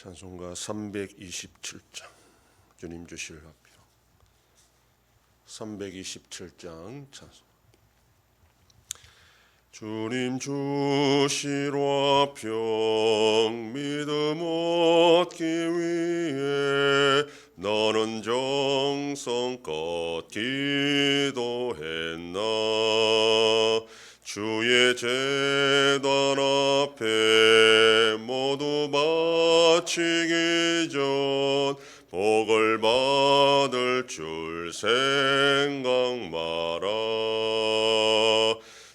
찬송가 327장 주님 주실 합표 327장 찬송. 주님 주실 화평 믿음 얻기 위해 나는 정성껏 기도했나. 주의 제단 앞에 모두 바치기 전 복을 받을 줄 생각 마라.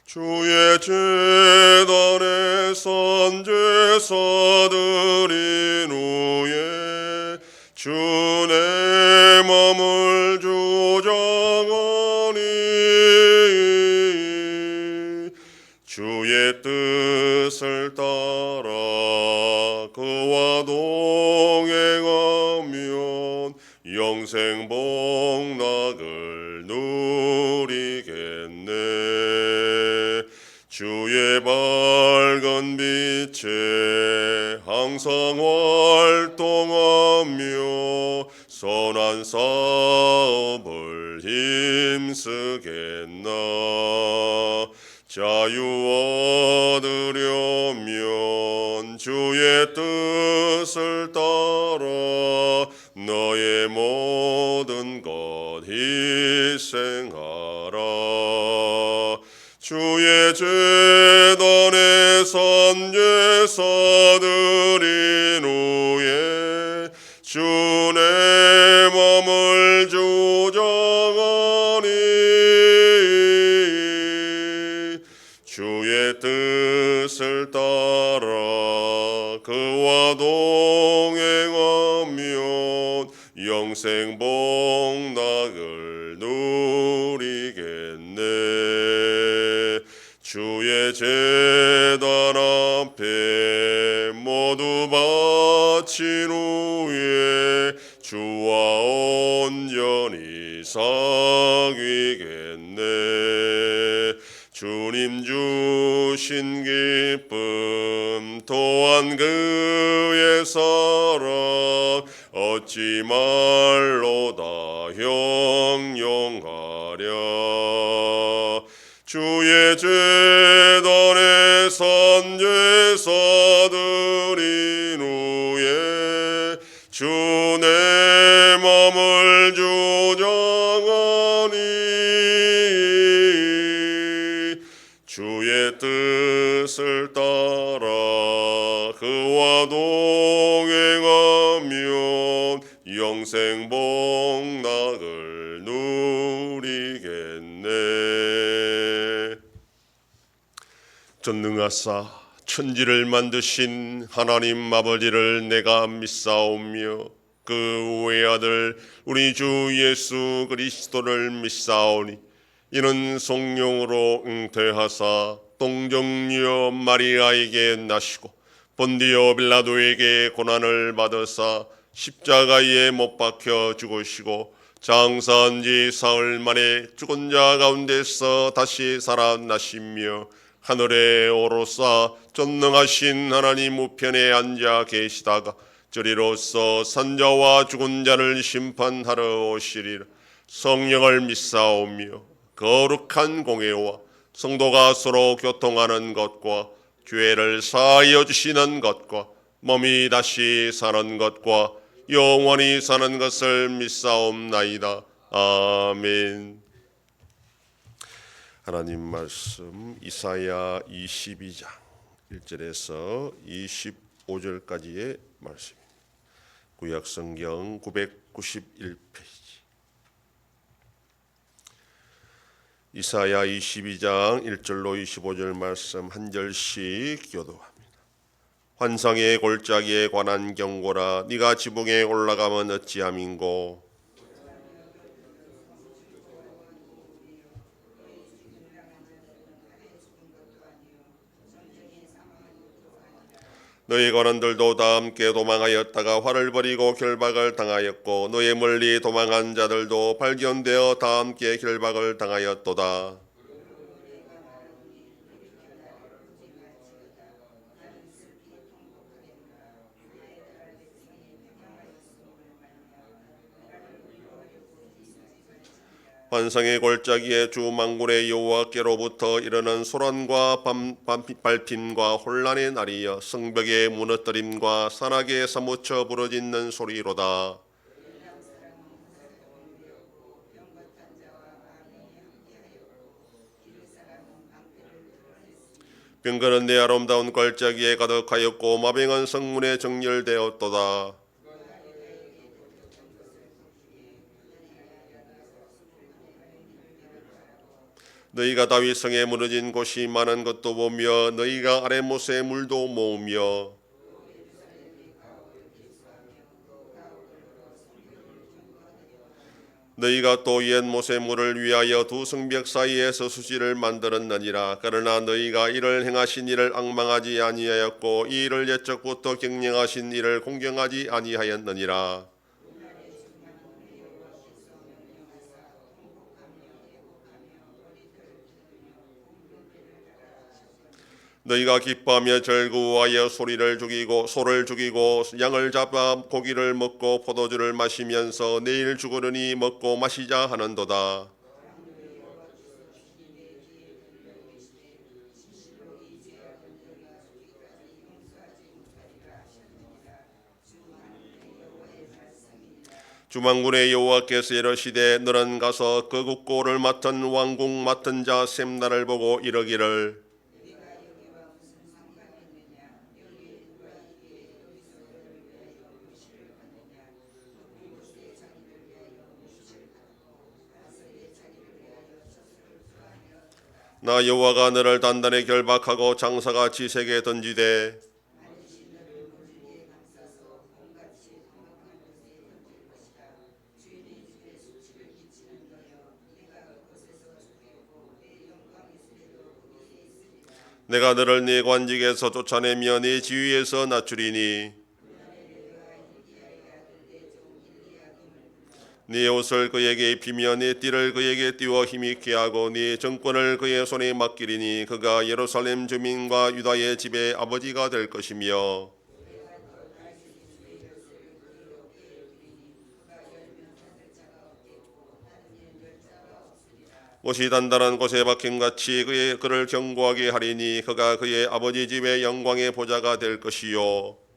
주의 제단에 선제사 드린 후에 주 내 맘을 주장하니 주의 뜻을 따라 그와 동행하면 영생 복락을 누리겠네. 주의 밝은 빛에 항상 활동하며 선한 사업을 힘쓰겠나. 자유 얻으려면 주의 뜻을 따라 너의 모든 것 희생하라. 주의 제단에 선제사 드린 후에 주 내 맘을 주장하니 주의 뜻을 따라 그와 동행하면 영생 복락을 누리겠네. 주의 제단 앞에 모두 바친 후에 주와 온전히 사귀겠네. 주님 주신 기쁨 또한 그의 사랑 얻지 말로다 형용하랴. 주의 제단에 선제사 드린 후에 주 내 맘을 주장하니 주의 뜻을 따라 그와 동행하면 영생 복락을 누리겠네. 전능하사 천지를 만드신 하나님 아버지를 내가 믿사오며 그 외아들 우리 주 예수 그리스도를 믿사오니 이는 성령으로 잉태하사 동정녀 마리아에게 나시고 본디오 빌라도에게 고난을 받으사 십자가에 못 박혀 죽으시고 장사한 지 사흘 만에 죽은 자 가운데서 다시 살아나시며 하늘에 오르사 전능하신 하나님 우편에 앉아 계시다가 저리로서 산자와 죽은 자를 심판하러 오시리라. 성령을 믿사오며 거룩한 공회와 성도가 서로 교통하는 것과 죄를 사하여 주시는 것과 몸이 다시 사는 것과 영원히 사는 것을 믿사옵나이다. 아멘. 하나님 말씀 이사야 22장 1절에서 25절까지의 말씀입니다. 구약성경 991페이지. 이사야 22장 1절로 25절 말씀 한 절씩 교도합니다. 환상의 골짜기에 관한 경고라. 네가 지붕에 올라가면 어찌함인고. 너희 관원들도 다 함께 도망하였다가 화를 벌이고 결박을 당하였고 너희 멀리 도망한 자들도 발견되어 다 함께 결박을 당하였도다. 환상의 골짜기에 주 만군의 여호와께로부터 이르는 소란과 밟힘과 혼란의 날이여 성벽의 무너뜨림과 산악에 사무쳐 부르짖는 소리로다. 병거는 내 아름다운 골짜기에 가득하였고 마병은 성문에 정렬되었도다. 너희가 다윗 성에 무너진 곳이 많은 것도 보며 너희가 아랫못의 물도 모으며 너희가 또 옛못의 물을 위하여 두 성벽 사이에서 수지를 만들었느니라. 그러나 너희가 이를 행하신 이를 앙망하지 아니하였고 이 일을 옛적부터 경영하신 이를 공경하지 아니하였느니라. 너희가 기뻐하며 즐거워하여 소를 죽이고 양을 잡아 고기를 먹고 포도주를 마시면서 내일 죽으려니 먹고 마시자 하는도다. 주만군의 여호와께서 이르시되 너는 가서 그 국고를 맡은 왕국 맡은 자 셈나를 보고 이르기를 나 여호와가 너를 단단히 결박하고 장사가 지색에 던지되 내가 너를 네 관직에서 쫓아내며 네 지위에서 낮추리니 네 옷을 그에게 입히며 네 띠를 그에게 띄워 힘있게 하고 네 정권을 그의 손에 맡기리니 그가 예루살렘 주민과 유다의 집의 아버지가 될 것이며 옷이 단단한 곳에 박힘같이 그를 견고하게 하리니 그가 그의 아버지 집의 영광의 보좌가 될 것이요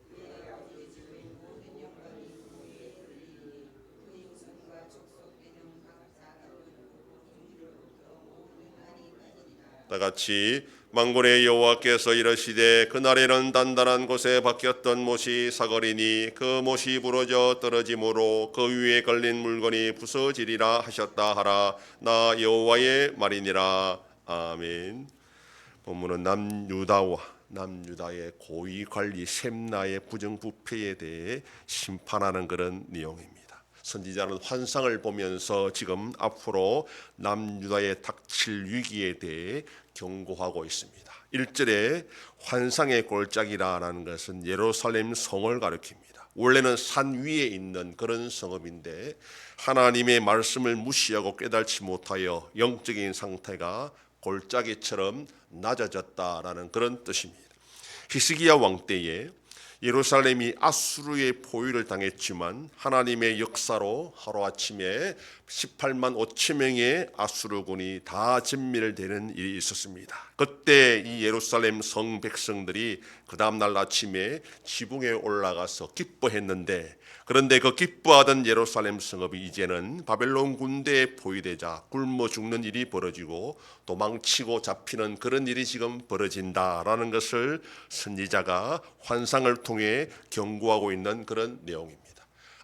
다같이 만군의 여호와께서 이르시되 그날에는 단단한 곳에 박혔던 못이 사거리니 그 못이 부러져 떨어짐으로 그 위에 걸린 물건이 부서지리라 하셨다 하라. 나 여호와의 말이니라. 아멘. 본문은 남유다의 고위 관리 셈나의 부정부패에 대해 심판하는 그런 내용입니다. 선지자는 환상을 보면서 지금 앞으로 남유다의 닥칠 위기에 대해 경고하고 있습니다. 1절에 환상의 골짜기라는 것은 예루살렘 성을 가리킵니다. 원래는 산 위에 있는 그런 성읍인데 하나님의 말씀을 무시하고 깨달지 못하여 영적인 상태가 골짜기처럼 낮아졌다라는 그런 뜻입니다. 히스기야 왕 때에 예루살렘이 아수르의 포위를 당했지만 하나님의 역사로 하루아침에 18만 5천 명의 아수르군이 다 진멸되는 일이 있었습니다. 그때 이 예루살렘 성 백성들이 그 다음날 아침에 지붕에 올라가서 기뻐했는데 그런데 그 기뻐하던 예루살렘 성읍이 이제는 바벨론 군대에 포위되자 굶어 죽는 일이 벌어지고 도망치고 잡히는 그런 일이 지금 벌어진다라는 것을 선지자가 환상을 통해 경고하고 있는 그런 내용입니다.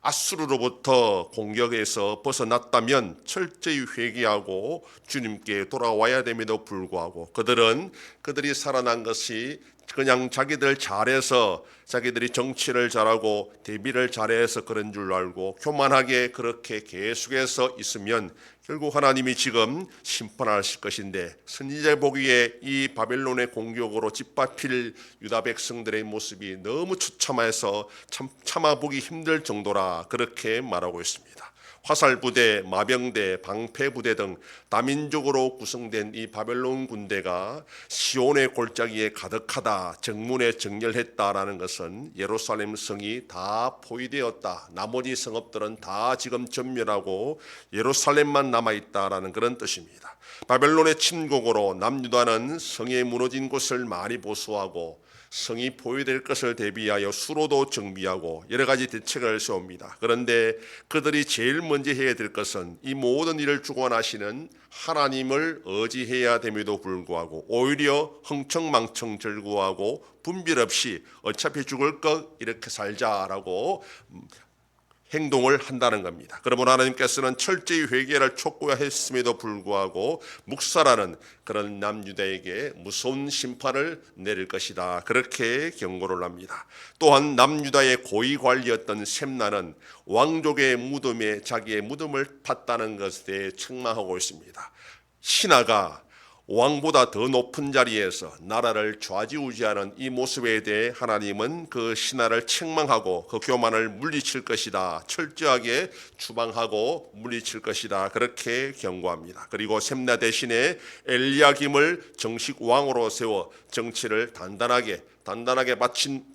아수르로부터 공격에서 벗어났다면 철저히 회개하고 주님께 돌아와야 됨에도 불구하고 그들이 살아난 것이 그냥 자기들 잘해서 자기들이 정치를 잘하고 대비를 잘해서 그런 줄 알고 교만하게 그렇게 계속해서 있으면 결국 하나님이 지금 심판하실 것인데 선지자 보기에 이 바벨론의 공격으로 짓밟힐 유다 백성들의 모습이 너무 처참해서 참아보기 힘들 정도라 그렇게 말하고 있습니다. 화살부대, 마병대, 방패부대 등 다민족으로 구성된 이 바벨론 군대가 시온의 골짜기에 가득하다, 정문에 정렬했다라는 것은 예루살렘 성이 다 포위되었다, 나머지 성읍들은 다 지금 전멸하고 예루살렘만 남아있다라는 그런 뜻입니다. 바벨론의 침공으로 남유다는 성에 무너진 곳을 많이 보수하고 성이 포위될 것을 대비하여 수로도 정비하고 여러 가지 대책을 세웁니다. 그런데 그들이 제일 먼저 해야 될 것은 이 모든 일을 주관하시는 하나님을 의지해야 됨에도 불구하고 오히려 흥청망청 절구하고 분별 없이 어차피 죽을 것 이렇게 살자라고 행동을 한다는 겁니다. 그러므로 하나님께서는 철저히 회개를 촉구했음에도 불구하고 묵살하는 그런 남유다에게 무서운 심판을 내릴 것이다, 그렇게 경고를 합니다. 또한 남유다의 고위 관리였던 셈나는 왕족의 무덤에 자기의 무덤을 팠다는 것에 대해 책망하고 있습니다. 신하가 왕보다 더 높은 자리에서 나라를 좌지우지하는 이 모습에 대해 하나님은 그 신하를 책망하고 그 교만을 물리칠 것이다, 철저하게 추방하고 물리칠 것이다, 그렇게 경고합니다. 그리고 셈나 대신에 엘리야김을 정식 왕으로 세워 정치를 단단하게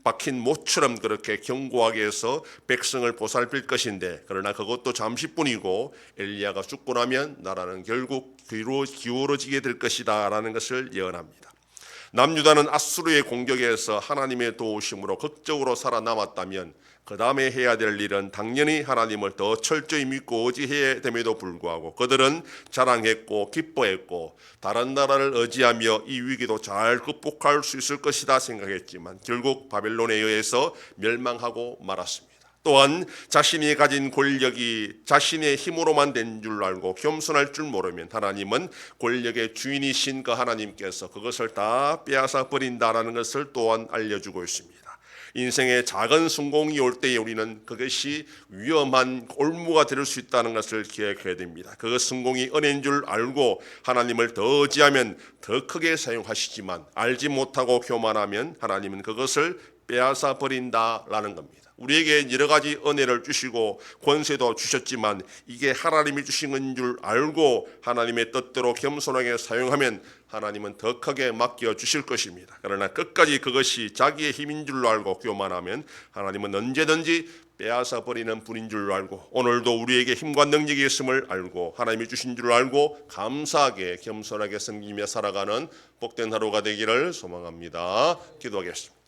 박힌 모처럼 그렇게 견고하게 해서 백성을 보살필 것인데, 그러나 그것도 잠시뿐이고 엘리야가 죽고 나면 나라는 결국 기울어지게 될 것이다 라는 것을 예언합니다. 남유다는 아수르의 공격에서 하나님의 도우심으로 극적으로 살아남았다면 그 다음에 해야 될 일은 당연히 하나님을 더 철저히 믿고 의지해야 됨에도 불구하고 그들은 자랑했고 기뻐했고 다른 나라를 의지하며 이 위기도 잘 극복할 수 있을 것이다 생각했지만 결국 바벨론에 의해서 멸망하고 말았습니다. 또한 자신이 가진 권력이 자신의 힘으로만 된 줄 알고 겸손할 줄 모르면 하나님은 권력의 주인이신 그 하나님께서 그것을 다 빼앗아 버린다라는 것을 또한 알려주고 있습니다. 인생의 작은 성공이 올 때에 우리는 그것이 위험한 올무가 될 수 있다는 것을 기억해야 됩니다. 그 성공이 은혜인 줄 알고 하나님을 더 의지하면 더 크게 사용하시지만 알지 못하고 교만하면 하나님은 그것을 빼앗아 버린다라는 겁니다. 우리에게 여러 가지 은혜를 주시고 권세도 주셨지만 이게 하나님이 주신 건 줄 알고 하나님의 뜻대로 겸손하게 사용하면 하나님은 더 크게 맡겨 주실 것입니다. 그러나 끝까지 그것이 자기의 힘인 줄 알고 교만하면 하나님은 언제든지 빼앗아 버리는 분인 줄 알고 오늘도 우리에게 힘과 능력이 있음을 알고 하나님이 주신 줄 알고 감사하게 겸손하게 섬기며 살아가는 복된 하루가 되기를 소망합니다. 기도하겠습니다.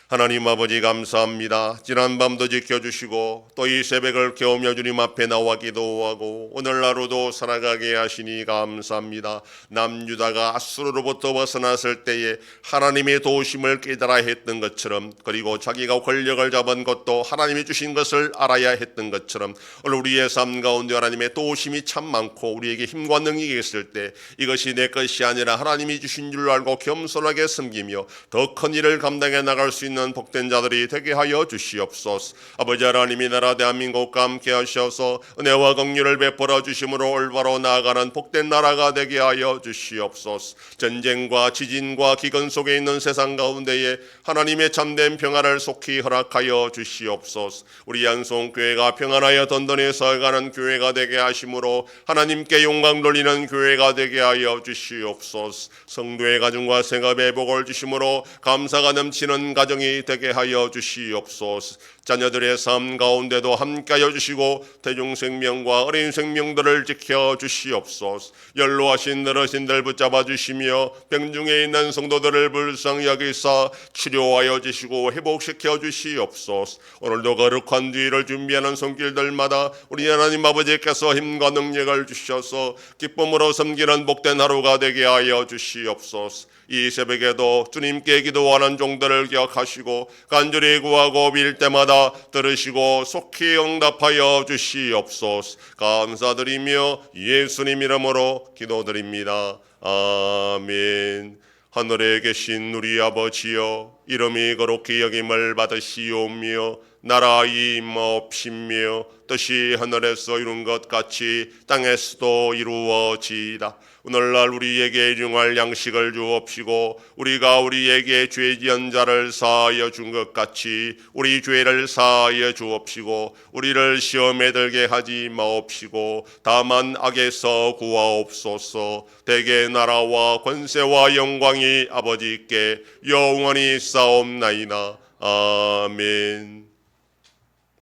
하나님 아버지 감사합니다. 지난 밤도 지켜주시고 또 이 새벽을 깨우며 주님 앞에 나와 기도하고 오늘 하루도 살아가게 하시니 감사합니다. 남유다가 아수르로부터 벗어났을 때에 하나님의 도우심을 깨달아 했던 것처럼 그리고 자기가 권력을 잡은 것도 하나님이 주신 것을 알아야 했던 것처럼 오늘 우리의 삶 가운데 하나님의 도우심이 참 많고 우리에게 힘과 능력이 있을 때 이것이 내 것이 아니라 하나님이 주신 줄 알고 겸손하게 섬기며 더 큰 일을 감당해 나갈 수 있는 복된 자들이 되게 하여 주시옵소서. 아버지 하나님이 나라 대한민국과 함께 하셔서 은혜와 긍휼을 베풀어 주심으로 올바로 나아가는 복된 나라가 되게 하여 주시옵소서. 전쟁과 지진과 기근 속에 있는 세상 가운데에 하나님의 참된 평안을 속히 허락하여 주시옵소서. 우리 양송교회가 평안하여 든든히 서가는 교회가 되게 하심으로 하나님께 영광 돌리는 교회가 되게 하여 주시옵소서. 성도의 가정과 생업에 복을 주심으로 감사가 넘치는 가정이 되게 하여 주시옵소서. 자녀들의 삶 가운데도 함께하여 주시고 대중생명과 어린 생명들을 지켜 주시옵소서. 연로하신 어르신들 붙잡아 주시며 병중에 있는 성도들을 불쌍히 여기사 치료하여 주시고 회복시켜 주시옵소서. 오늘도 거룩한 뒤를 준비하는 손길들마다 우리 하나님 아버지께서 힘과 능력을 주셔서 기쁨으로 섬기는 복된 하루가 되게 하여 주시옵소서. 이 새벽에도 주님께 기도하는 종들을 기억하시고 간절히 구하고 빌 때마다 들으시고 속히 응답하여 주시옵소서. 감사드리며 예수님 이름으로 기도드립니다. 아멘. 하늘에 계신 우리 아버지여, 이름이 거룩히 여김을 받으시오며 나라 임하옵시며 뜻이 하늘에서 이룬 것 같이 땅에서도 이루어지이다. 오늘날 우리에게 일용할 양식을 주옵시고 우리가 우리에게 죄 지은 자를 사하여 준 것 같이 우리 죄를 사하여 주옵시고 우리를 시험에 들게 하지 마옵시고 다만 악에서 구하옵소서. 대개 나라와 권세와 영광이 아버지께 영원히 있사옵나이다. 아멘.